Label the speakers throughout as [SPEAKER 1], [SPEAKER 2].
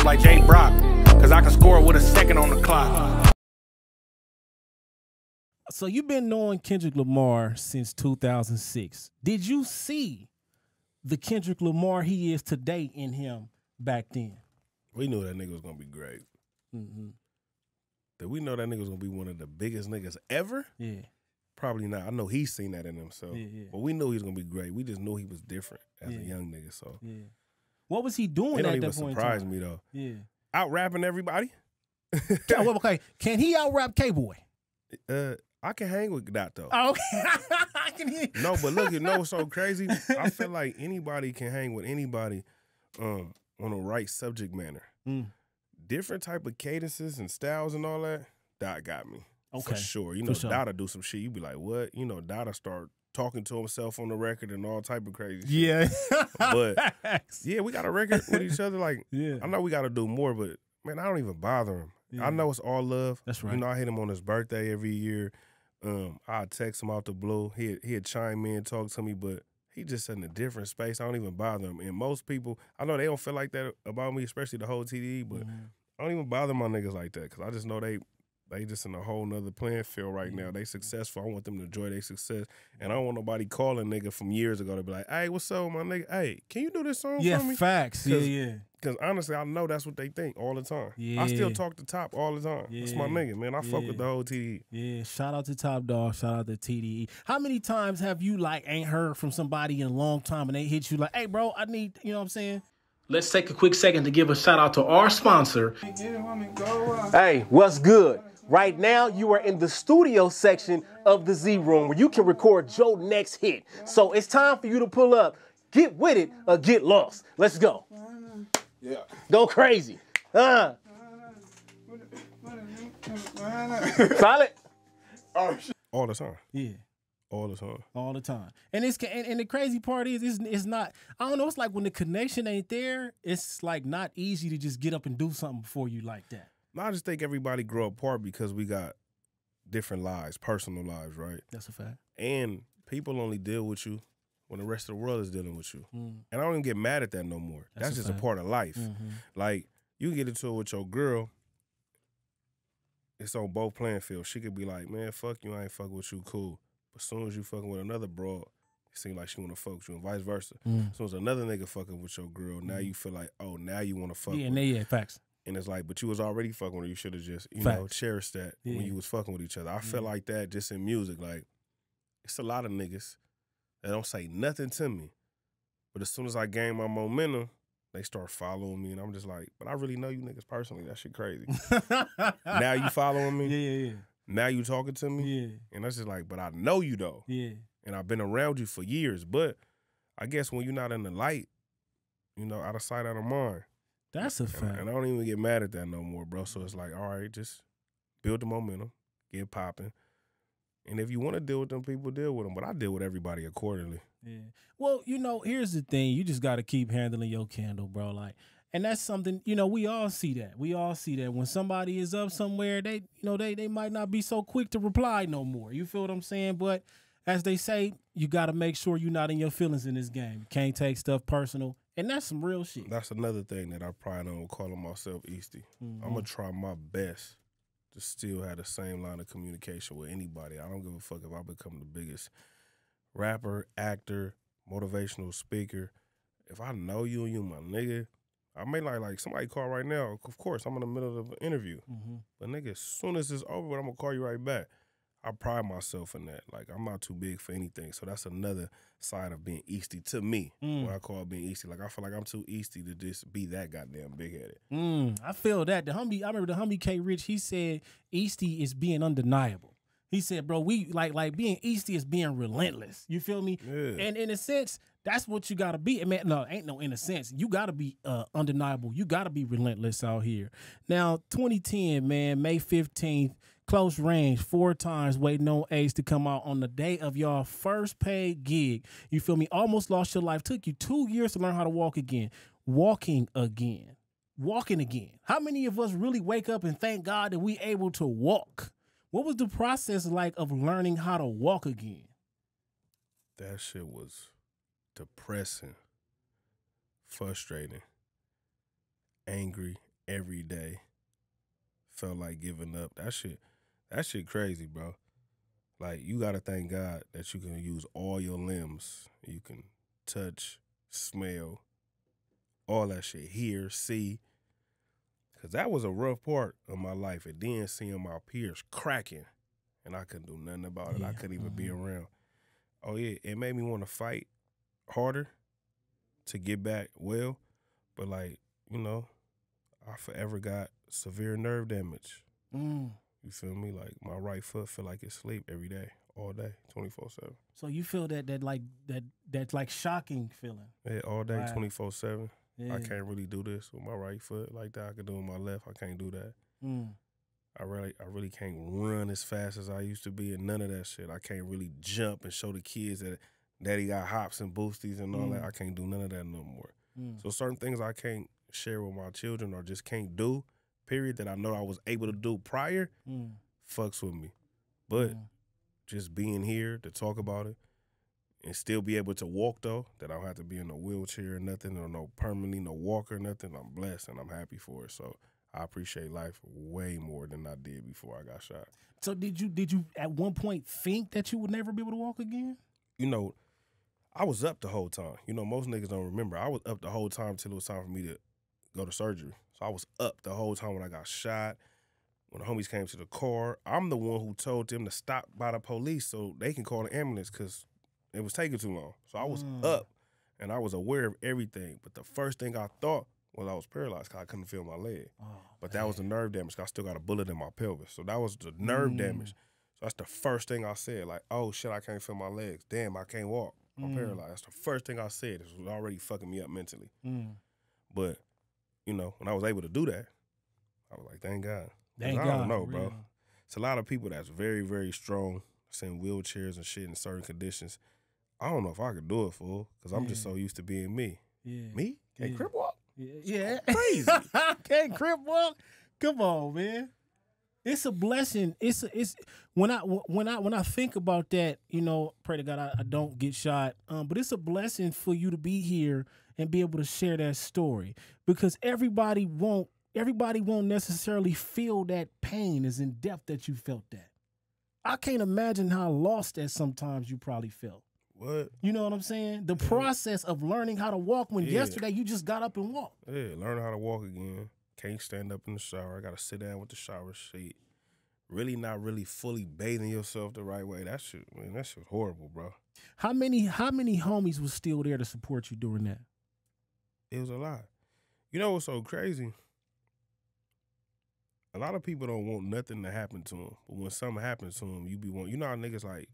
[SPEAKER 1] like J.Brock, cause I can score with a second on the clock.
[SPEAKER 2] So you've been knowing Kendrick Lamar since 2006. Did you see the Kendrick Lamar he is today in him back then?
[SPEAKER 3] We knew that nigga was gonna be great. Did we know that nigga was gonna be one of the biggest niggas ever?
[SPEAKER 2] Yeah.
[SPEAKER 3] Probably not. I know he's seen that in himself. But we knew he was gonna be great. We just knew he was different as a young nigga. So
[SPEAKER 2] What was he doing
[SPEAKER 3] it don't
[SPEAKER 2] at
[SPEAKER 3] even
[SPEAKER 2] that point?
[SPEAKER 3] surprise me though.
[SPEAKER 2] Yeah.
[SPEAKER 3] Out rapping everybody.
[SPEAKER 2] Okay. Can he out rap K-Boy?
[SPEAKER 3] I can hang with that though.
[SPEAKER 2] Oh, okay. I can hear.
[SPEAKER 3] No, but look, you know what's so crazy? I feel like anybody can hang with anybody on the right subject matter. Different type of cadences and styles and all that, that got me.
[SPEAKER 2] Okay.
[SPEAKER 3] For sure. You know, Dada do some shit. You be like, what? You know, Dada start talking to himself on the record and all type of crazy shit.
[SPEAKER 2] Yeah.
[SPEAKER 3] But, yeah, we got a record with each other. Like, I know we got to do more, but, man, I don't even bother him. I know it's all love.
[SPEAKER 2] That's right.
[SPEAKER 3] You know, I hit him on his birthday every year. I text him out the blue. He'd chime in, talk to me, but he just in a different space. I don't even bother him. And most people, I know they don't feel like that about me, especially the whole TDE, but I don't even bother my niggas like that because I just know they just in a whole nother playing field right now. They successful. I want them to enjoy their success. And I don't want nobody calling nigga from years ago to be like, hey, what's up, my nigga? Hey, can you do this song for me?
[SPEAKER 2] Yeah, facts. Yeah.
[SPEAKER 3] Because honestly, I know that's what they think all the time.
[SPEAKER 2] Yeah.
[SPEAKER 3] I still talk to Top all the time. That's my nigga, man. I fuck with the whole TDE.
[SPEAKER 2] Yeah, shout out to Top Dog, shout out to TDE. How many times have you, like, ain't heard from somebody in a long time and they hit you like, hey, bro, I need, you know what I'm saying? Let's take a quick second to give a shout out to our sponsor.
[SPEAKER 4] Hey, what's good? Right now, you are in the studio section of the Z Room where you can record your next hit. So it's time for you to pull up, get with it, or get lost. Let's go.
[SPEAKER 5] Yeah.
[SPEAKER 4] Go crazy. Solid.
[SPEAKER 3] All the time.
[SPEAKER 2] Yeah.
[SPEAKER 3] All the time.
[SPEAKER 2] All the time. And the crazy part is it's not, I don't know, it's like when the connection ain't there, it's like not easy to just get up and do something for you like that.
[SPEAKER 3] I just think everybody grow apart because we got different lives, personal lives, right?
[SPEAKER 2] That's a fact.
[SPEAKER 3] And people only deal with you when the rest of the world is dealing with you. And I don't even get mad at that no more. That's just a part of life. Like, you get into it with your girl, it's on both playing fields. She could be like, man, fuck you, I ain't fucking with you, cool. But as soon as you fucking with another broad, it seems like she want to fuck with you and vice versa. As soon as another nigga fucking with your girl, now you feel like, oh, now you want to fuck with her.
[SPEAKER 2] Yeah, facts.
[SPEAKER 3] And it's like, but you was already fucking with her. You should have just, you know, cherished that when you was fucking with each other. I feel like that just in music. Like, it's a lot of niggas that don't say nothing to me. But as soon as I gain my momentum, they start following me. And I'm just like, but I really know you niggas personally. That shit crazy. Now you following me?
[SPEAKER 2] Yeah.
[SPEAKER 3] Now you talking to me?
[SPEAKER 2] Yeah.
[SPEAKER 3] And that's just like, but I know you though.
[SPEAKER 2] Yeah.
[SPEAKER 3] And I've been around you for years. But I guess when you're not in the light, you know, out of sight, out of mind.
[SPEAKER 2] That's a fact.
[SPEAKER 3] And I don't even get mad at that no more, bro. So it's like, all right, just build the momentum, get popping. And if you want to deal with them people, deal with them. But I deal with everybody accordingly.
[SPEAKER 2] Yeah. Well, you know, here's the thing. You just got to keep handling your candle, bro. Like, and that's something, you know, we all see that. We all see that when somebody is up somewhere, they, you know, they might not be so quick to reply no more. You feel what I'm saying? But as they say, you got to make sure you're not in your feelings in this game. You can't take stuff personal. And that's some real shit.
[SPEAKER 3] That's another thing that I probably don't call myself Eastie. I'm going to try my best to still have the same line of communication with anybody. I don't give a fuck if I become the biggest rapper, actor, motivational speaker. If I know you and you my nigga, I may like somebody call right now. Of course, I'm in the middle of an interview. But nigga, as soon as it's over, I'm going to call you right back. I pride myself in that. Like, I'm not too big for anything. So that's another side of being Eastie to me. What I call being Eastie. Like, I feel like I'm too Eastie to just be that goddamn big-headed.
[SPEAKER 2] I feel that. I remember the homie K Rich, he said Eastie is being undeniable. He said, bro, we like being Eastie is being relentless. You feel me?
[SPEAKER 3] Yeah.
[SPEAKER 2] And in a sense, that's what you gotta be. Man, no, ain't no in a sense. You gotta be undeniable. You gotta be relentless out here. Now, 2010, man, May 15th, close range, 4 times waiting on Ace to come out on the day of y'all first paid gig. You feel me? Almost lost your life. Took you 2 years to learn how to walk again. Walking again. Walking again. How many of us really wake up and thank God that we able to walk? What was the process like of learning how to walk again?
[SPEAKER 3] That shit was depressing, frustrating, angry, every day felt like giving up. That shit crazy, bro. Like, you got to thank God that you can use all your limbs. You can touch, smell, all that shit, hear, see. Because that was a rough part of my life. And then seeing my peers cracking, and I couldn't do nothing about it. I couldn't even be around. Oh, yeah, it made me want to fight harder to get back well. But, like, you know, I forever got severe nerve damage. You feel me? Like, my right foot feel like it's sleep every day, all day, 24/7.
[SPEAKER 2] So you feel that like shocking feeling.
[SPEAKER 3] Yeah, all day,
[SPEAKER 2] Wow.
[SPEAKER 3] 24/7.
[SPEAKER 2] Yeah.
[SPEAKER 3] I can't really do this with my right foot like that. I can do with my left. I can't do that. I really can't run as fast as I used to be, and none of that shit. I can't really jump and show the kids that daddy got hops and boosties and all that. I can't do none of that no more. So certain things I can't share with my children or just can't do, period, that I know I was able to do prior, fucks with me. But just being here to talk about it and still be able to walk, though, that I don't have to be in a wheelchair or nothing, or no permanently, no walker or nothing, I'm blessed and I'm happy for it. So I appreciate life way more than I did before I got shot.
[SPEAKER 2] So did you at one point think that you would never be able to walk again?
[SPEAKER 3] You know, I was up the whole time. You know, most niggas don't remember. I was up the whole time till it was time for me to go to surgery. So I was up the whole time when I got shot. When the homies came to the car, I'm the one who told them to stop by the police so they can call the ambulance because it was taking too long. So I was up and I was aware of everything. But the first thing I thought was I was paralyzed because I couldn't feel my leg. But that was the nerve damage. I still got a bullet in my pelvis. So that was the nerve damage. So that's the first thing I said. Like, oh, shit, I can't feel my legs. Damn, I can't walk. I'm paralyzed. That's the first thing I said. It was already fucking me up mentally. But, you know, when I was able to do that, I was like, thank God.
[SPEAKER 2] Thank
[SPEAKER 3] I
[SPEAKER 2] God,
[SPEAKER 3] don't know,
[SPEAKER 2] for
[SPEAKER 3] bro.
[SPEAKER 2] real.
[SPEAKER 3] It's a lot of people that's very, very strong, that's in wheelchairs and shit in certain conditions. I don't know if I could do it, fool, because I'm just so used to being me.
[SPEAKER 2] Yeah.
[SPEAKER 3] Me? Can't crip walk?
[SPEAKER 2] Yeah.
[SPEAKER 3] Crazy.
[SPEAKER 2] Can't crip walk? Come on, man. It's a blessing. It's when I think about that, you know, pray to God I don't get shot. But it's a blessing for you to be here and be able to share that story, because everybody won't necessarily feel that pain as in depth that you felt that. I can't imagine how lost that sometimes you probably felt.
[SPEAKER 3] What?
[SPEAKER 2] You know what I'm saying? The process of learning how to walk when yesterday you just got up and walked.
[SPEAKER 3] Yeah, learn how to walk again. Can't stand up in the shower. I got to sit down with the shower sheet. Really not really fully bathing yourself the right way. That shit, man, that shit was horrible, bro.
[SPEAKER 2] How many homies was still there to support you during that?
[SPEAKER 3] It was a lot. You know what's so crazy? A lot of people don't want nothing to happen to them. But when something happens to them, you know how niggas like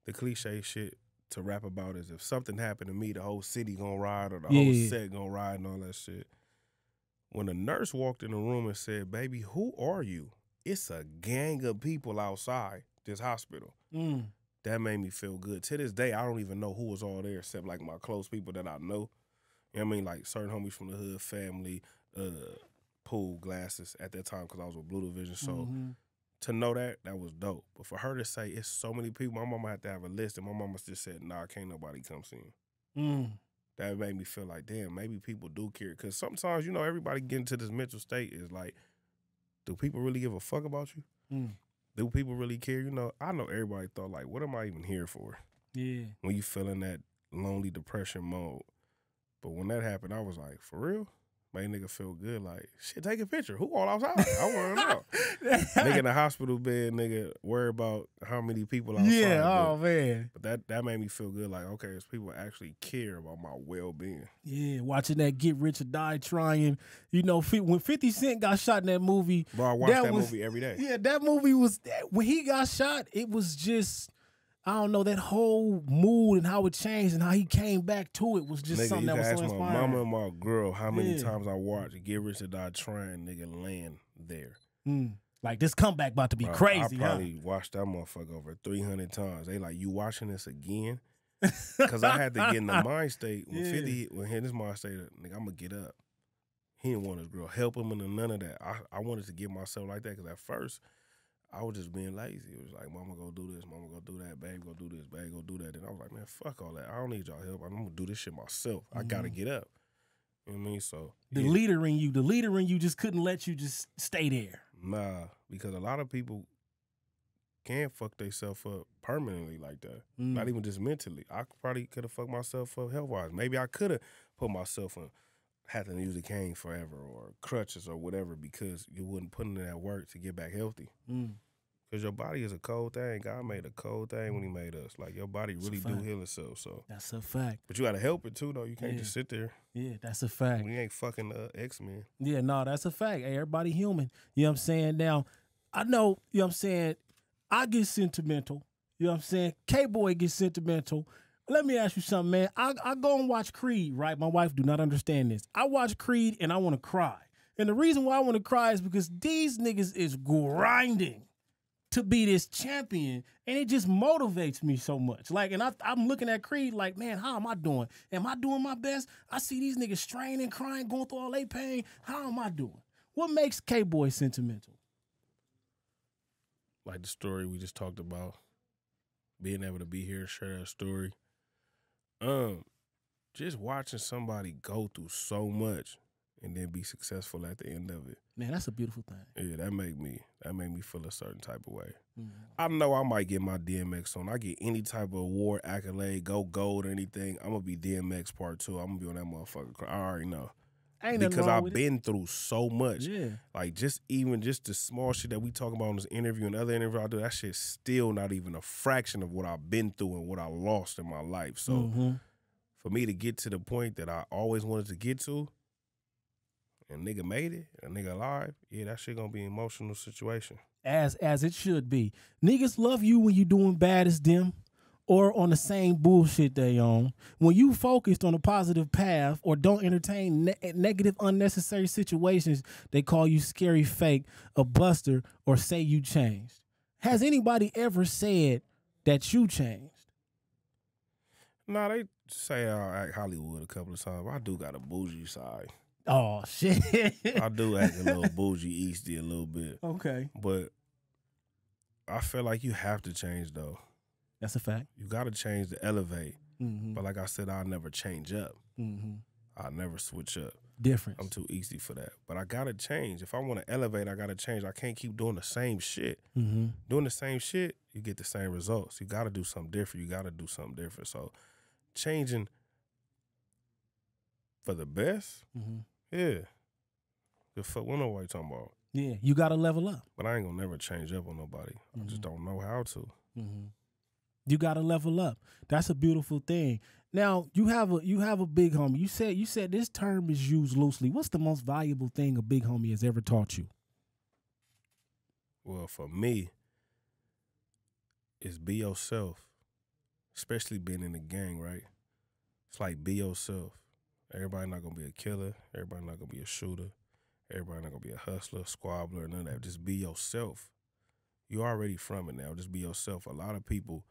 [SPEAKER 3] the cliche shit to rap about is if something happened to me, the whole city gonna ride or the whole set gonna ride and all that shit. When a nurse walked in the room and said, baby, who are you? It's a gang of people outside this hospital. That made me feel good. To this day, I don't even know who was all there except like my close people that I know. You know what I mean? Like certain homies from the hood, family, pool, glasses at that time because I was with Blue Division. So to know that was dope. But for her to say it's so many people, my mama had to have a list, and my mama just said, nah, can't nobody come see him. That made me feel like, damn, maybe people do care. Because sometimes, you know, everybody getting to this mental state is like, do people really give a fuck about you? Do people really care? You know, I know everybody thought, like, what am I even here for?
[SPEAKER 2] Yeah.
[SPEAKER 3] When you feel in that lonely depression mode. But when that happened, I was like, for real? Made nigga feel good, like, shit, take a picture. Who all outside? I want to know. Nigga in the hospital bed, nigga, worry about how many people outside.
[SPEAKER 2] Yeah, man.
[SPEAKER 3] But that made me feel good, like, okay, there's people actually care about my well-being.
[SPEAKER 2] Yeah, watching that Get Rich or Die Trying. You know, when 50 Cent got shot in that movie.
[SPEAKER 3] Bro, I watch that movie every day.
[SPEAKER 2] Yeah, that movie was, when he got shot, it was just, I don't know, that whole mood and how it changed and how he came back to it was just
[SPEAKER 3] Nigga,
[SPEAKER 2] something that was so inspiring.
[SPEAKER 3] my mama and my girl how many times I watched Get Rich or Die Trying, nigga, land there.
[SPEAKER 2] Like, this comeback about to be crazy,
[SPEAKER 3] I probably watched that motherfucker over 300 times. They like, you watching this again? Because I had to get in the mind state. When 50 when hit this mind state, nigga, I'm going to get up. He didn't want his girl help him and none of that. I wanted to get myself like that because at first, I was just being lazy. It was like, mama go do this, mama go do that, babe go do this, babe go do that. And I was like, man, fuck all that. I don't need y'all help. I'm going to do this shit myself. I got to get up. You know what I mean? So
[SPEAKER 2] The leader in you just couldn't let you just stay there.
[SPEAKER 3] Nah, because a lot of people can't fuck themselves up permanently like that. Not even just mentally. I probably could have fucked myself up health-wise. Maybe I could have put myself in, had to use a cane forever or crutches or whatever because you wouldn't put in that work to get back healthy. Because your body is a cold thing. God made a cold thing when he made us. Like, your body really do heal itself. So
[SPEAKER 2] that's a fact.
[SPEAKER 3] But you got to help it, too, though. You can't just sit there.
[SPEAKER 2] Yeah, that's a fact.
[SPEAKER 3] We ain't fucking X-Men.
[SPEAKER 2] Yeah, no, that's a fact. Hey, everybody human. You know what I'm saying? Now, I know, you know what I'm saying, I get sentimental. You know what I'm saying? K-Boy gets sentimental. Let me ask you something, man. I go and watch Creed, right? My wife do not understand this. I watch Creed and I want to cry. And the reason why I want to cry is because these niggas is grinding to be this champion, and it just motivates me so much. Like, and I'm looking at Creed like, man, how am I doing? Am I doing my best? I see these niggas straining, crying, going through all their pain. How am I doing? What makes K-Boy sentimental?
[SPEAKER 3] Like the story we just talked about, being able to be here, share that story. Just watching somebody go through so much and then be successful at the end of it.
[SPEAKER 2] Man, that's a beautiful thing.
[SPEAKER 3] Yeah, that make me feel a certain type of way. I know I might get my DMX on. I get any type of award, accolade, go gold or anything, I'm gonna be DMX part 2. I'm gonna be on that motherfucker. I already know. Because I've been through so much. Yeah. Like, just the small shit that we talk about in this interview and other interview I do, that shit's still not even a fraction of what I've been through and what I lost in my life. So for me to get to the point that I always wanted to get to, and nigga made it, a nigga alive, yeah, that shit gonna be an emotional situation.
[SPEAKER 2] As it should be. Niggas love you when you doing bad as them or on the same bullshit they on. When you focused on a positive path or don't entertain negative, unnecessary situations, they call you scary, fake, a buster, or say you changed. Has anybody ever said that you changed?
[SPEAKER 3] Nah, they say I act Hollywood a couple of times, but I do got a bougie side.
[SPEAKER 2] Oh, shit.
[SPEAKER 3] I do act a little bougie Easty a little bit.
[SPEAKER 2] Okay.
[SPEAKER 3] But I feel like you have to change, though.
[SPEAKER 2] That's a fact.
[SPEAKER 3] You got to change to elevate. But like I said, I'll never change up. I'll never switch up.
[SPEAKER 2] Difference.
[SPEAKER 3] I'm too easy for that. But I got to change. If I want to elevate, I got to change. I can't keep doing the same shit. Doing the same shit, you get the same results. You got to do something different. You got to do something different. So changing for the best, yeah. The fuck, what nobody talking about?
[SPEAKER 2] Yeah, you got to level up.
[SPEAKER 3] But I ain't going to never change up on nobody. I just don't know how to.
[SPEAKER 2] You got to level up. That's a beautiful thing. Now, you have a big homie. You said this term is used loosely. What's the most valuable thing a big homie has ever taught you?
[SPEAKER 3] Well, for me, it's be yourself, especially being in the gang, right? It's like be yourself. Everybody not going to be a killer. Everybody not going to be a shooter. Everybody not going to be a hustler, squabbler, none of that. Just be yourself. You already from it now. Just be yourself. A lot of people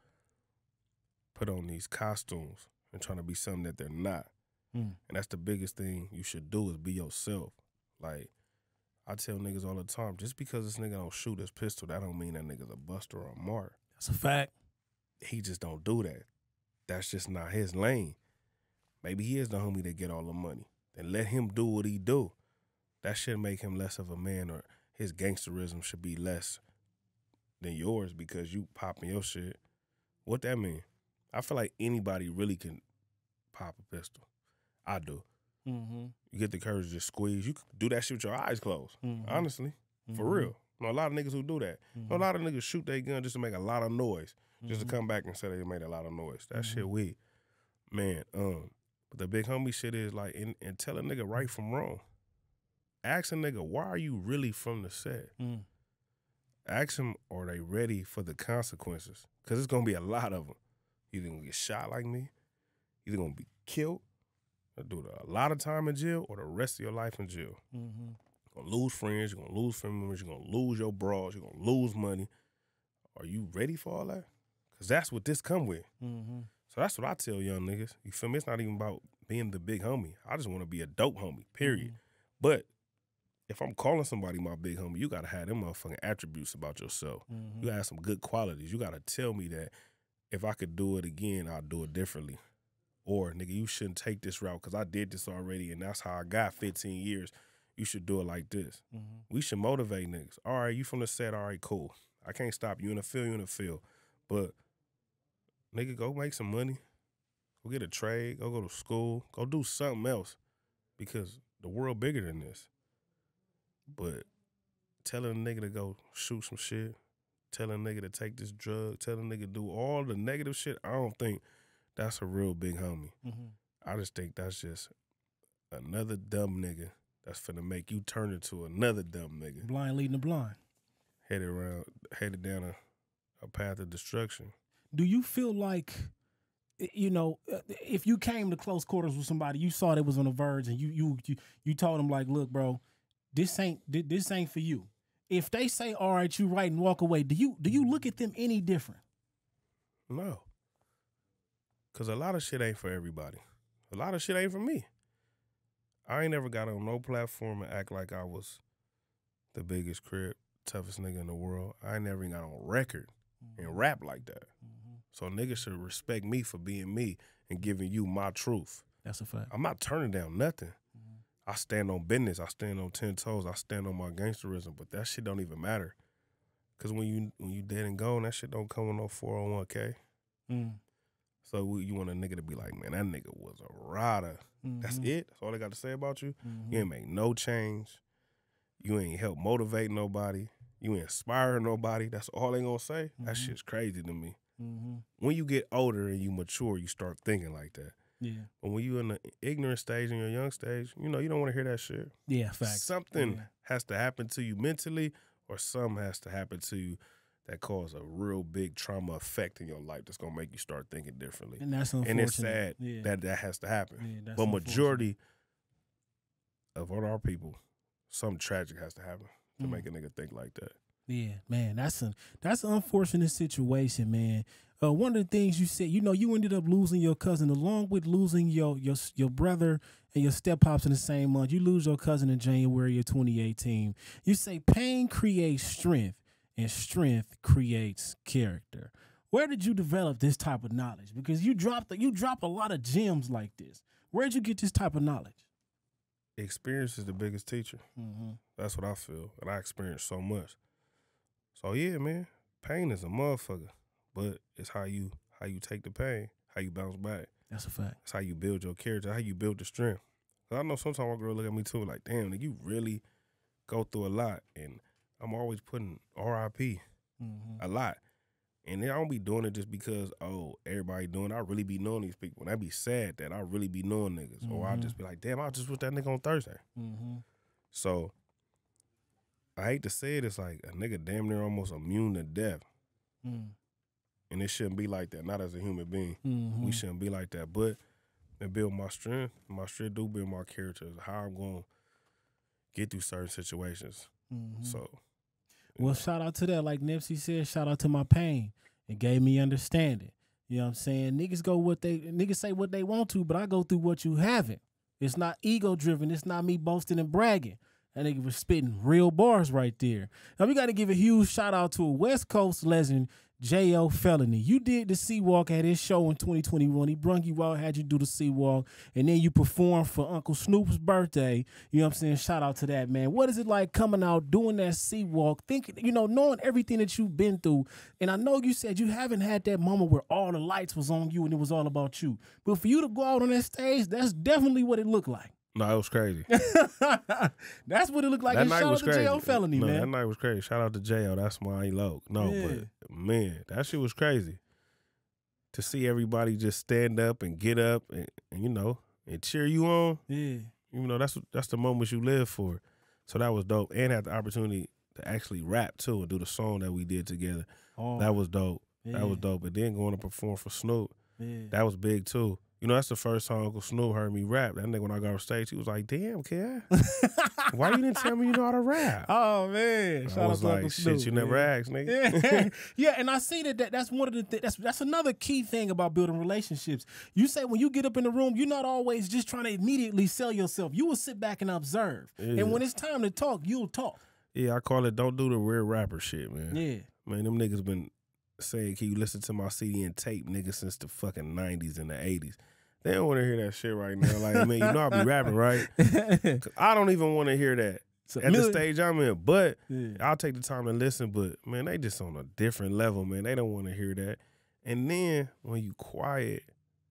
[SPEAKER 3] put on these costumes and trying to be something that they're not. And that's the biggest thing you should do is be yourself. Like, I tell niggas all the time, just because this nigga don't shoot his pistol, that don't mean that nigga's a buster or a mark.
[SPEAKER 2] That's a fact.
[SPEAKER 3] He just don't do that. That's just not his lane. Maybe he is the homie that get all the money. Then let him do what he do. That should make him less of a man, or his gangsterism should be less than yours because you popping your shit. What that mean? I feel like anybody really can pop a pistol. I do. You get the courage to just squeeze. You can do that shit with your eyes closed, honestly, for real. You know, a lot of niggas who do that. You know, a lot of niggas shoot their gun just to make a lot of noise, just to come back and say they made a lot of noise. That shit weak. Man, but the big homie shit is like, and tell a nigga right from wrong. Ask a nigga, why are you really from the set? Ask them, are they ready for the consequences? Because it's going to be a lot of them. You're going to get shot like me. You're going to be killed, or do a lot of time in jail, or the rest of your life in jail. You're going to lose friends. You're going to lose family members. You're going to lose your bras. You're going to lose money. Are you ready for all that? Because that's what this come with. So that's what I tell young niggas. You feel me? It's not even about being the big homie. I just want to be a dope homie, period. But if I'm calling somebody my big homie, you got to have them motherfucking attributes about yourself. You got to have some good qualities. You got to tell me that if I could do it again, I'll do it differently. Or, nigga, you shouldn't take this route because I did this already and that's how I got 15 years. You should do it like this. We should motivate niggas. All right, you from the set. All right, cool. I can't stop you in the field. But, nigga, go make some money. Go get a trade. Go to school. Go do something else because the world bigger than this. But telling a nigga to go shoot some shit, telling a nigga to take this drug, telling a nigga to do all the negative shit, I don't think that's a real big homie. I just think that's just another dumb nigga that's finna make you turn into another dumb nigga.
[SPEAKER 2] Blind leading the blind.
[SPEAKER 3] Headed down a path of destruction.
[SPEAKER 2] Do you feel like, you know, if you came to close quarters with somebody, you saw they was on the verge, and you told them like, look, bro, this ain't for you. If they say, all right, you right, and walk away, do you look at them any different?
[SPEAKER 3] No. Because a lot of shit ain't for everybody. A lot of shit ain't for me. I ain't never got on no platform and act like I was the biggest crib, toughest nigga in the world. I ain't never even got on record and rap like that. So niggas should respect me for being me and giving you my truth.
[SPEAKER 2] That's a fact.
[SPEAKER 3] I'm not turning down nothing. I stand on business. I stand on 10 toes. I stand on my gangsterism. But that shit don't even matter. Because when you dead and gone, that shit don't come with no 401k. So you want a nigga to be like, man, that nigga was a rider. That's it? That's all they got to say about you? You ain't make no change. You ain't help motivate nobody. You ain't inspire nobody. That's all they gonna say? That shit's crazy to me. When you get older and you mature, you start thinking like that.
[SPEAKER 2] Yeah.
[SPEAKER 3] But when you in the ignorant stage and your young stage, you know, you don't want to hear that shit.
[SPEAKER 2] Yeah, facts.
[SPEAKER 3] Something has to happen to you mentally, or something has to happen to you that cause a real big trauma effect in your life that's gonna make you start thinking differently.
[SPEAKER 2] And that's unfortunate.
[SPEAKER 3] And it's sad that has to happen.
[SPEAKER 2] Yeah,
[SPEAKER 3] but majority of all our people, something tragic has to happen to make a nigga think like that.
[SPEAKER 2] Yeah, man, that's an unfortunate situation, man. One of the things you said, you know, you ended up losing your cousin along with losing your brother and your step-pops in the same month. You lose your cousin in January of 2018. You say pain creates strength and strength creates character. Where did you develop this type of knowledge? Because you drop a lot of gems like this. Where'd you get this type of knowledge?
[SPEAKER 3] Experience is the biggest teacher. That's what I feel, and I experienced so much. So yeah, man, pain is a motherfucker, but it's how you take the pain, how you bounce back.
[SPEAKER 2] That's a fact.
[SPEAKER 3] That's how you build your character, how you build the strength. Cause I know sometimes a girl look at me too, like, damn, nigga, you really go through a lot, and I'm always putting RIP a lot. And then I don't be doing it just because, oh, everybody doing it. I really be knowing these people. And I be sad that I really be knowing niggas. Or I just be like, damn, I just with that nigga on Thursday. So I hate to say it, it's like a nigga damn near almost immune to death. And it shouldn't be like that, not as a human being. We shouldn't be like that. But it build my strength. My strength do build my character, how I'm going to get through certain situations. So,
[SPEAKER 2] well, shout out to that. Like Nipsey said, shout out to my pain. It gave me understanding. You know what I'm saying? Niggas say what they want to, but I go through what you haven't. It's not ego driven. It's not me boasting and bragging. That nigga was spitting real bars right there. Now we got to give a huge shout out to a West Coast legend, J.O. Felony. You did the C-Walk at his show in 2021. He brung you out, had you do the C-Walk, and then you performed for Uncle Snoop's birthday. You know what I'm saying? Shout out to that, man. What is it like coming out, doing that C-Walk, thinking, you know, knowing everything that you've been through? And I know you said you haven't had that moment where all the lights was on you and it was all about you. But for you to go out on that stage, that's definitely what it looked like.
[SPEAKER 3] No, it was crazy.
[SPEAKER 2] That's what it looked like.
[SPEAKER 3] That
[SPEAKER 2] and
[SPEAKER 3] night
[SPEAKER 2] shout
[SPEAKER 3] was
[SPEAKER 2] out to
[SPEAKER 3] crazy.
[SPEAKER 2] J.O. Felony,
[SPEAKER 3] no,
[SPEAKER 2] man.
[SPEAKER 3] That night was crazy. Shout out to J.O. That's my low. No, but man, that shit was crazy. To see everybody just stand up and get up and you know, and cheer you on.
[SPEAKER 2] Yeah.
[SPEAKER 3] You know, that's the moments you live for. So that was dope. And had the opportunity to actually rap too and do the song that we did together. Oh, that was dope. Yeah. That was dope. And then going to perform for Snoop, that was big too. You know, that's the first time Uncle Snoop heard me rap. That nigga, when I got on stage, he was like, damn, kid, why you didn't tell me you know how to rap?
[SPEAKER 2] Oh, man.
[SPEAKER 3] I was like, shit, you never asked, nigga.
[SPEAKER 2] Yeah, and I see that's one of the things. That's another key thing about building relationships. You say when you get up in the room, you're not always just trying to immediately sell yourself. You will sit back and observe. Yeah. And when it's time to talk, you'll talk.
[SPEAKER 3] Yeah, I call it don't do the weird rapper shit, man.
[SPEAKER 2] Yeah.
[SPEAKER 3] Man, them niggas been saying, can you listen to my CD and tape, nigga, since the fucking 90s and the 80s. They don't want to hear that shit right now. Like, man, you know I be rapping, right? 'Cause I don't even want to hear that at the stage I'm in. But I'll take the time to listen. But, man, they just on a different level, man. They don't want to hear that. And then when you quiet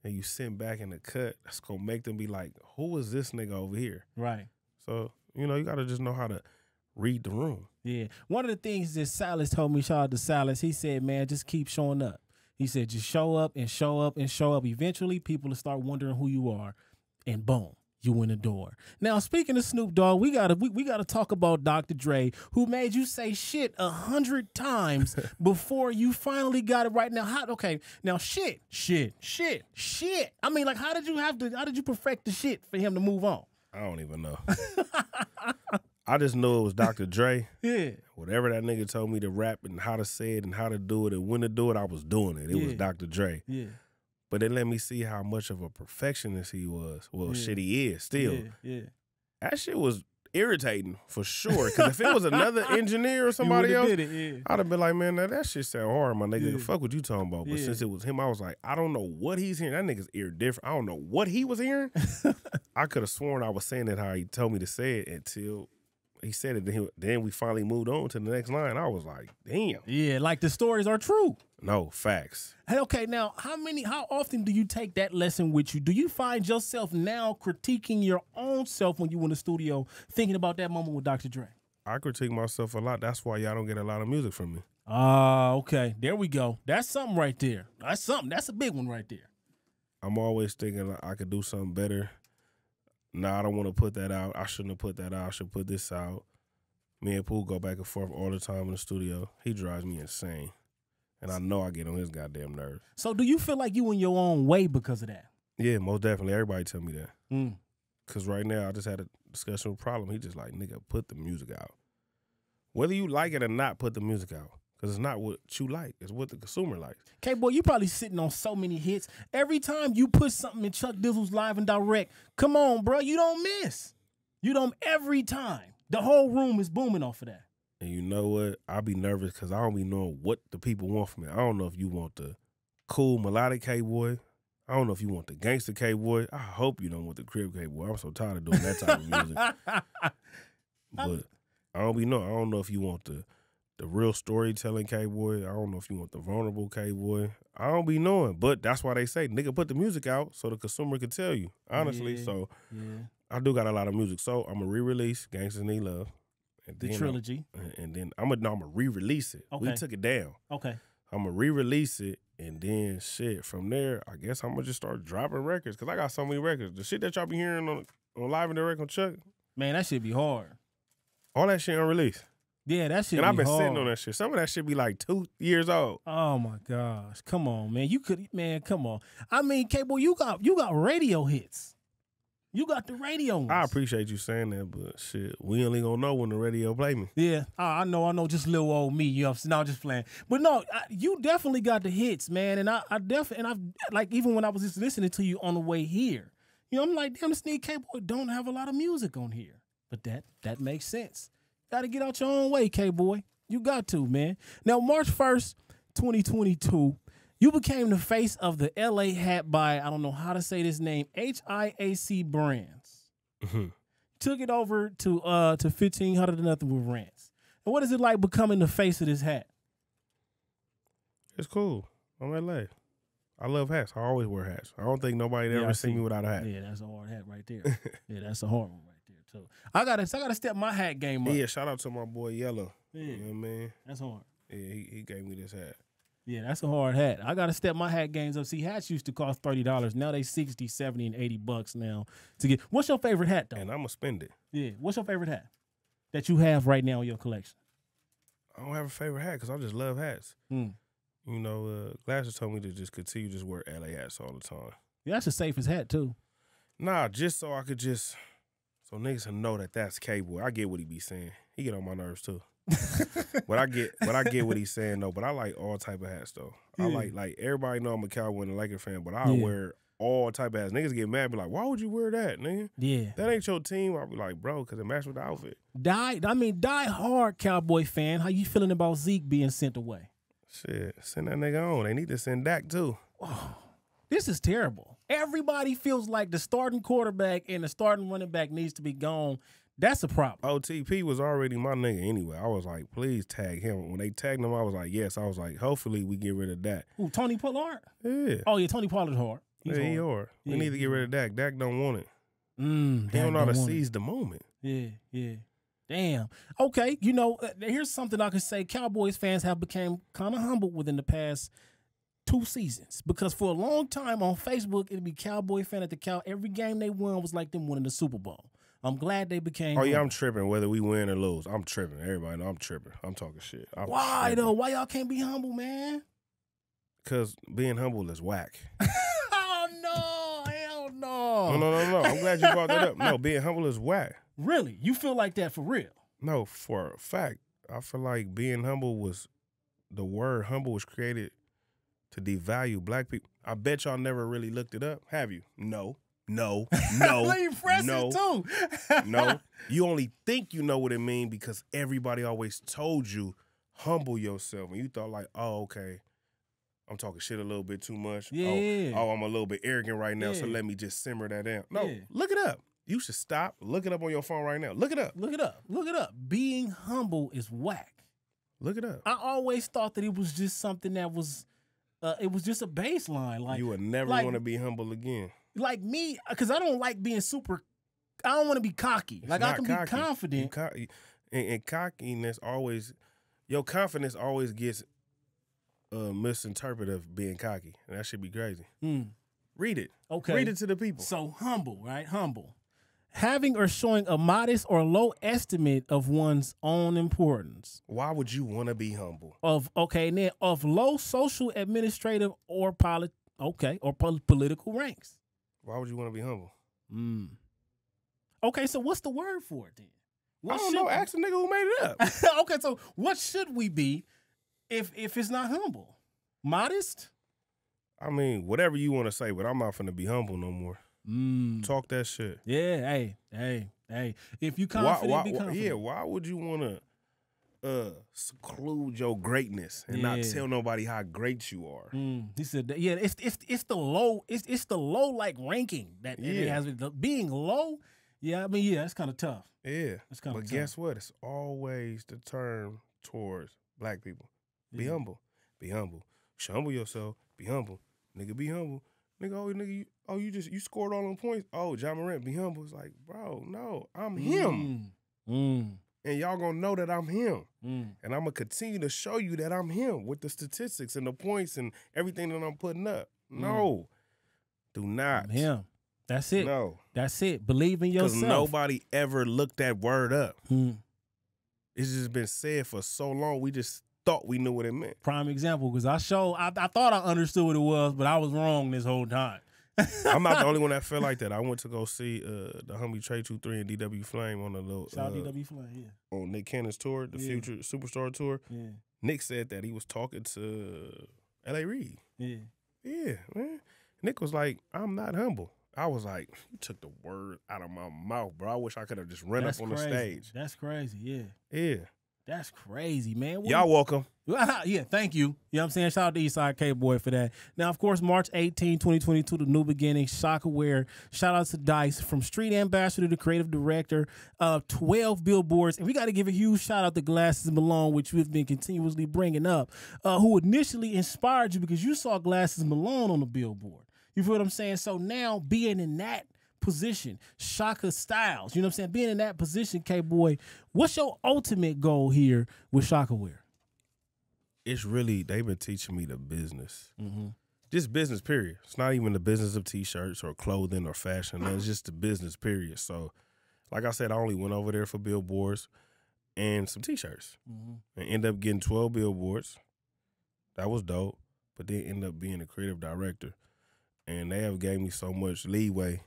[SPEAKER 3] and you sit back in the cut, that's going to make them be like, who is this nigga over here?
[SPEAKER 2] Right.
[SPEAKER 3] So, you know, you got to just know how to read the room.
[SPEAKER 2] Yeah. One of the things that Silas told me, shout out to Silas, he said, man, just keep showing up. He said, just show up and show up and show up. Eventually, people will start wondering who you are. And boom, you in the door. Now, speaking of Snoop Dogg, we gotta talk about Dr. Dre, who made you say shit 100 times before you finally got it right. Now, now shit. I mean, like, how did you perfect the shit for him to move on?
[SPEAKER 3] I don't even know. I just know it was Dr. Dre.
[SPEAKER 2] Yeah.
[SPEAKER 3] Whatever that nigga told me to rap and how to say it and how to do it and when to do it, I was doing it. It was Dr. Dre.
[SPEAKER 2] Yeah.
[SPEAKER 3] But it let me see how much of a perfectionist he was. Well, shit, he is still.
[SPEAKER 2] Yeah.
[SPEAKER 3] That shit was irritating for sure. Because if it was another engineer or somebody else, I'd have been like, man, that shit sound hard, my nigga. Fuck what you talking about. But since it was him, I was like, I don't know what he's hearing. That nigga's ear different. I don't know what he was hearing. I could have sworn I was saying it how he told me to say it until he said it. Then we finally moved on to the next line. I was like, damn.
[SPEAKER 2] Yeah, like the stories are true.
[SPEAKER 3] No, facts.
[SPEAKER 2] Hey, okay, now, how often do you take that lesson with you? Do you find yourself now critiquing your own self when you in the studio, thinking about that moment with Dr. Dre?
[SPEAKER 3] I critique myself a lot. That's why y'all don't get a lot of music from me.
[SPEAKER 2] Okay. There we go. That's something right there. That's something. That's a big one right there.
[SPEAKER 3] I'm always thinking like, I could do something better. Nah, I don't want to put that out. I shouldn't have put that out. I should put this out. Me and Pooh go back and forth all the time in the studio. He drives me insane. And I know I get on his goddamn nerves.
[SPEAKER 2] So do you feel like you in your own way because of that?
[SPEAKER 3] Yeah, most definitely. Everybody tell me that. Because right now I just had a discussion with Problem. He just like, nigga, put the music out. Whether you like it or not, put the music out. Because it's not what you like. It's what the consumer likes.
[SPEAKER 2] K-Boy, you probably sitting on so many hits. Every time you put something in Chuck Dizzle's Live and Direct, come on, bro, you don't miss. You don't every time. The whole room is booming off of that.
[SPEAKER 3] And you know what? I be nervous because I don't be knowing what the people want from me. I don't know if you want the cool melodic K-Boy. I don't know if you want the gangster K-Boy. I hope you don't want the crib K-Boy. I'm so tired of doing that type of music. But I don't be knowing. I don't know if you want the real storytelling K-Boy. I don't know if you want the vulnerable K-Boy. I don't be knowing. But that's why they say, nigga, put the music out so the consumer can tell you, honestly. So I do got a lot of music. So I'm going to re-release Gangsters Need Love. And
[SPEAKER 2] the
[SPEAKER 3] then
[SPEAKER 2] trilogy.
[SPEAKER 3] And then I'm going to re-release it.
[SPEAKER 2] Okay.
[SPEAKER 3] We took it down.
[SPEAKER 2] Okay.
[SPEAKER 3] I'm going to re-release it. And then, shit, from there, I guess I'm going to just start dropping records. Because I got so many records. The shit that y'all be hearing on Live and Direct on Chuck.
[SPEAKER 2] Man, that shit be hard.
[SPEAKER 3] All that shit unreleased.
[SPEAKER 2] Yeah, that shit.
[SPEAKER 3] And I've been
[SPEAKER 2] hard.
[SPEAKER 3] sitting on that shit. Some of that shit be like 2 years old.
[SPEAKER 2] Oh my gosh, come on, man! Come on. I mean, K-Boy, you got radio hits. You got the radio ones.
[SPEAKER 3] I appreciate you saying that, but shit, we only gonna know when the radio play me.
[SPEAKER 2] Yeah, I know. Just little old me. You know, no, just playing. But no, you definitely got the hits, man. And I've like even when I was just listening to you on the way here, you know, I'm like, damn, this nigga K-Boy don't have a lot of music on here. But that makes sense. Got to get out your own way, K-Boy. You got to, man. Now, March 1st, 2022, you became the face of the LA hat by, I don't know how to say this name, HIAC Brands.
[SPEAKER 3] Mm-hmm.
[SPEAKER 2] Took it over to 1500 and nothing with rents. And what is it like becoming the face of this hat?
[SPEAKER 3] It's cool. I'm LA. I love hats. I always wear hats. I don't think nobody ever seen me without a hat.
[SPEAKER 2] Yeah, that's a hard hat right there. Yeah, that's a hard one right there, too. I gotta step my hat game up.
[SPEAKER 3] Yeah, shout out to my boy Yellow.
[SPEAKER 2] Yeah.
[SPEAKER 3] You know what I mean?
[SPEAKER 2] That's hard.
[SPEAKER 3] Yeah, he gave me this hat.
[SPEAKER 2] Yeah, that's a hard hat. I got to step my hat games up. See, hats used to cost $30. Now they $60, $70, and $80 now to get. What's your favorite hat, though?
[SPEAKER 3] And I'm going to spend it.
[SPEAKER 2] Yeah. What's your favorite hat that you have right now in your collection?
[SPEAKER 3] I don't have a favorite hat because I just love hats. You know, Glasses told me to just continue to just wear LA hats all the time.
[SPEAKER 2] Yeah, that's the safest hat, too.
[SPEAKER 3] Nah, just so I could so niggas can know that that's K-Boy. I get what he be saying. He get on my nerves, too. but I get what he's saying though. But I like all type of hats though. I like everybody know I'm a Cowboy and a Laker fan, but I wear all type of hats. Niggas get mad, be like, why would you wear that, nigga? Yeah, that ain't your team. I'll be like, bro, because it matches with the outfit.
[SPEAKER 2] Die hard Cowboy fan. How you feeling about Zeke being sent away?
[SPEAKER 3] Shit, send that nigga on. They need to send Dak too.
[SPEAKER 2] Oh. This is terrible. Everybody feels like the starting quarterback and the starting running back needs to be gone. That's a problem.
[SPEAKER 3] OTP was already my nigga anyway. I was like, please tag him. When they tagged him, I was like, yes. I was like, hopefully we get rid of that.
[SPEAKER 2] Ooh, Tony Pollard?
[SPEAKER 3] Yeah.
[SPEAKER 2] Oh, yeah, Tony Pollard's hard. He's
[SPEAKER 3] He
[SPEAKER 2] hard.
[SPEAKER 3] hard. We
[SPEAKER 2] Yeah,
[SPEAKER 3] need to get rid of Dak. Dak don't want it. He
[SPEAKER 2] Dak
[SPEAKER 3] don't know how to
[SPEAKER 2] want it.
[SPEAKER 3] seize the moment.
[SPEAKER 2] Yeah. Damn. Okay, you know, here's something I can say. Cowboys fans have become kind of humble within the past 2 seasons, because for a long time on Facebook, it'd be Cowboy fan at the cow. Every game they won was like them winning the Super Bowl. I'm glad they became.
[SPEAKER 3] Oh, yeah,
[SPEAKER 2] humble.
[SPEAKER 3] I'm tripping whether we win or lose. I'm tripping. Everybody know I'm tripping. I'm talking shit.
[SPEAKER 2] Why though? Why y'all can't be humble, man?
[SPEAKER 3] Because being humble is whack.
[SPEAKER 2] Oh no, hell no.
[SPEAKER 3] No. I'm glad you brought that up. No, being humble is whack.
[SPEAKER 2] Really? You feel like that for real?
[SPEAKER 3] No, for a fact. I feel like being humble was, the word humble was created to devalue black people. I bet y'all never really looked it up. Have you? No.
[SPEAKER 2] Let you press it too.
[SPEAKER 3] No. You only think you know what it means because everybody always told you humble yourself. And you thought like, oh, okay, I'm talking shit a little bit too much.
[SPEAKER 2] Yeah.
[SPEAKER 3] Oh, I'm a little bit arrogant right now, so
[SPEAKER 2] Yeah.
[SPEAKER 3] let me just simmer that down. No,
[SPEAKER 2] Yeah.
[SPEAKER 3] look it up. You should stop. Look it up on your phone right now. Look it up.
[SPEAKER 2] Look it up. Being humble is whack.
[SPEAKER 3] Look it up.
[SPEAKER 2] I always thought that it was just something that was, it was just a baseline. Like
[SPEAKER 3] You would never
[SPEAKER 2] like-
[SPEAKER 3] want to be humble again.
[SPEAKER 2] like me, because I don't like being super. I don't want to be cocky.
[SPEAKER 3] It's
[SPEAKER 2] Like I
[SPEAKER 3] not
[SPEAKER 2] can
[SPEAKER 3] cocky.
[SPEAKER 2] be confident.
[SPEAKER 3] And cockiness always, your confidence always gets misinterpreted of being cocky. And that should be crazy. Read it.
[SPEAKER 2] Okay.
[SPEAKER 3] Read it to the people.
[SPEAKER 2] So humble, right? Humble. Having or showing a modest or low estimate of one's own importance.
[SPEAKER 3] Why would you want to be humble?
[SPEAKER 2] Of low social, administrative, or political ranks.
[SPEAKER 3] Why would you want to be humble?
[SPEAKER 2] Okay, so what's the word for it then?
[SPEAKER 3] I don't know. Ask the nigga who made it up.
[SPEAKER 2] Okay, so what should we be if it's not humble? Modest?
[SPEAKER 3] I mean, whatever you want to say, but I'm not finna be humble no more. Talk that shit.
[SPEAKER 2] Yeah, hey. If you confident, be confident.
[SPEAKER 3] Yeah, why would you want to seclude your greatness and not tell nobody how great you are?
[SPEAKER 2] He said, that, yeah, it's the low, it's the low like ranking that it has. Being low, yeah, I mean, yeah, it's kind of tough.
[SPEAKER 3] Yeah,
[SPEAKER 2] That's kind of
[SPEAKER 3] but
[SPEAKER 2] tough.
[SPEAKER 3] guess what? It's always the term towards black people. Be humble. Be humble. You should humble yourself. Be humble. Nigga, be humble. Nigga, you scored all them points. Oh, John Morant, be humble. It's like, bro, no, I'm him. And y'all gonna know that I'm him. And I'm gonna continue to show you that I'm him with the statistics and the points and everything that I'm putting up. No, do not.
[SPEAKER 2] I'm him. That's it.
[SPEAKER 3] No.
[SPEAKER 2] That's it. Believe in yourself.
[SPEAKER 3] Because nobody ever looked that word up. It's just been said for so long, we just thought we knew what it meant.
[SPEAKER 2] Prime example, because I thought I understood what it was, but I was wrong this whole time.
[SPEAKER 3] I'm not the only one that felt like that. I went to go see the homie Trey 23 and DW Flame on a little
[SPEAKER 2] Shout out DW Flame, yeah.
[SPEAKER 3] on Nick Cannon's tour, the Future Superstar tour.
[SPEAKER 2] Yeah.
[SPEAKER 3] Nick said that he was talking to L.A. Reid.
[SPEAKER 2] Yeah.
[SPEAKER 3] Yeah, man. Nick was like, I'm not humble. I was like, you took the word out of my mouth, bro. I wish I could have just run up on the stage.
[SPEAKER 2] That's crazy, yeah.
[SPEAKER 3] Yeah.
[SPEAKER 2] That's crazy, man.
[SPEAKER 3] Y'all welcome.
[SPEAKER 2] Yeah, thank you. You know what I'm saying? Shout out to Eastside K-Boy for that. Now, of course, March 18, 2022, the new beginning, Shock Aware. Shout out to Dice, from street ambassador to creative director, 12 billboards. And we got to give a huge shout out to Glasses Malone, which we've been continuously bringing up, who initially inspired you because you saw Glasses Malone on the billboard. You feel what I'm saying? So now being in that position, Shaka Styles, you know what I'm saying? Being in that position, K-Boy, what's your ultimate goal here with Shock Aware?
[SPEAKER 3] It's really, they've been teaching me the business. Just business, period. It's not even the business of T-shirts or clothing or fashion. It's just the business, period. So, like I said, I only went over there for billboards and some T-shirts. And ended up getting 12 billboards. That was dope. But then ended up being a creative director. And they have gave me so much leeway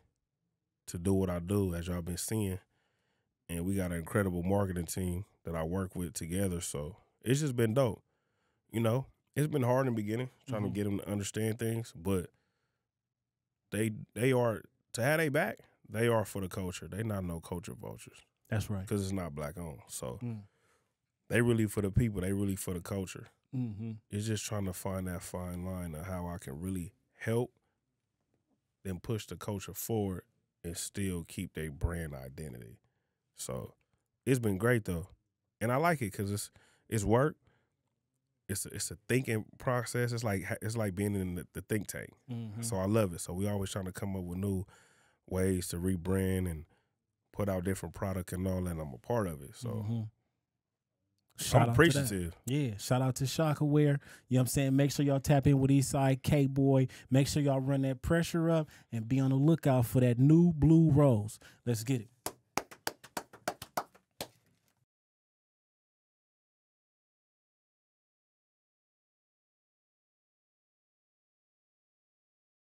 [SPEAKER 3] to do what I do, as y'all been seeing. And we got an incredible marketing team that I work with together. So it's just been dope. You know, it's been hard in the beginning, trying to get them to understand things, but they are, to have they back, they are for the culture. They not no culture vultures.
[SPEAKER 2] That's right.
[SPEAKER 3] Because it's not black owned. So they really for the people. They really for the culture. It's just trying to find that fine line of how I can really help then push the culture forward and still keep their brand identity. So it's been great though, and I like it because it's work. It's a thinking process. It's like being in the think tank. So I love it. So we always trying to come up with new ways to rebrand and put out different product and all that. And I'm a part of it. So I'm appreciative.
[SPEAKER 2] Yeah, shout out to Shockaware. You know what I'm saying? Make sure y'all tap in with Eastside, K-Boy. Make sure y'all run that pressure up and be on the lookout for that new blue rose. Let's get it.